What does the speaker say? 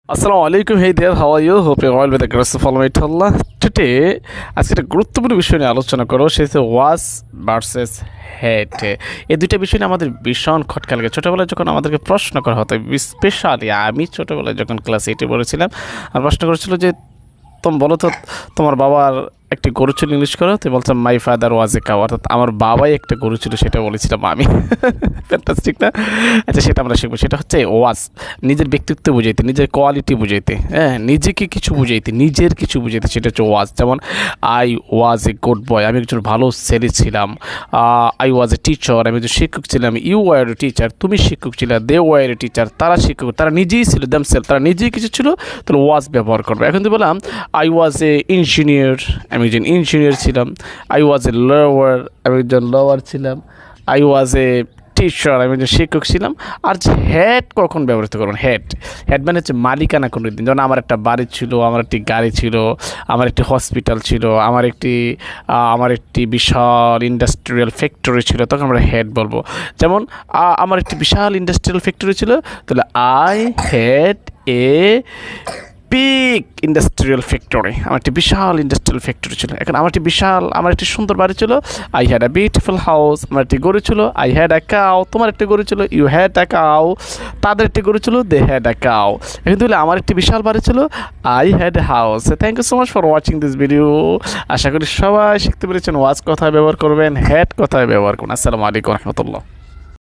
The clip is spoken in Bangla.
Assalamu alaikum. Hey there, how are you? Hope you're all with the grace of Almighty Allah. Today, আজকে একটা গুরুত্বপূর্ণ বিষয় নিয়ে আলোচনা করো, সেটা হচ্ছে ওয়াজ ভার্সেস হেট। এই দুইটা বিষয় নিয়ে আমাদের ভীষণ খটকা লাগে। ছোটোবেলায় যখন আমাদেরকে প্রশ্ন করা হতো, স্পেশালি আমি ছোটোবেলায় যখন ক্লাস 8-এ পড়েছিলাম, আর প্রশ্ন করেছিল যে তুমি বলো তো তোমার বাবার একটি গরু ছিল, ইংলিশ করো। তুই বলছো my father was a cow, অর্থাৎ আমার বাবাই একটা গরু ছিল, সেটা বলেছিলাম আমি। ফ্যান্টাস্টিক না? আচ্ছা, সেটা আমরা শিখবো। সেটা হচ্ছে ওয়াজ, নিজের ব্যক্তিত্ব বুঝাইতে, নিজের কোয়ালিটি বুঝাইতে, হ্যাঁ, নিজেকে কিছু বুঝাইতে, নিজের কিছু বুঝাইতে, সেটা হচ্ছে ওয়াজ। যেমন I was a good boy, আমি একজন ভালো ছেলে ছিলাম। আই ওয়াজ এ টিচার, আমি একজন শিক্ষক ছিলাম। ইউ ওয়ার এ টিচার, তুমি শিক্ষক ছিলে। দে ওয়ার এ টিচার, তারা শিক্ষক, তারা নিজেই ছিল। দেমসেলফ, তারা নিজেই কিছু ছিল। তাহলে ওয়াজ ব্যবহার করবে। এখন তুই বললাম আই ওয়াজ এ ইঞ্জিনিয়ার, আমি একজন ইঞ্জিনিয়ার ছিলাম। আই ওয়াজ এ লওয়ার, আমি একজন লওয়ার ছিলাম। আই ওয়াজ এ টিচার, আমি একজন শিক্ষক ছিলাম। আর যে হেড কখন ব্যবহৃত করবেন? হেড হেড মানে হচ্ছে মালিকানা কোনো দিন। যেমন আমার একটা বাড়ি ছিল, আমার একটি গাড়ি ছিল, আমার একটি হসপিটাল ছিল, আমার একটি বিশাল ইন্ডাস্ট্রিয়াল ফ্যাক্টরি ছিল, তখন আমরা হেড বলবো। যেমন আমার একটি বিশাল ইন্ডাস্ট্রিয়াল ফ্যাক্টরি ছিল, তাহলে I had a big industrial factory, আমার একটি বিশাল ইন্ডাস্ট্রিয়াল ফ্যাক্টরি ছিল। এখন আমার একটি সুন্দর বাড়ি ছিল, I had a beautiful house. আমার একটি গরু ছিল, আই হ্যাড আ কাউ। তোমার একটি গরু ছিল, ইউ হ্যাড আ কাউ। তাদের একটি গরু ছিল, দে হ্যাড আ কাউ। এখন তাহলে আমার একটি বিশাল বাড়ি ছিল, I had a house. Thank you so much for watching this video. আশা করি সবাই শিখতে পেরেছেন ওয়াজ কথায় ব্যবহার করবেন, হ্যাড কথায় ব্যবহার করুন। আসসালামু আলাইকুম রহমতুল্লাহ।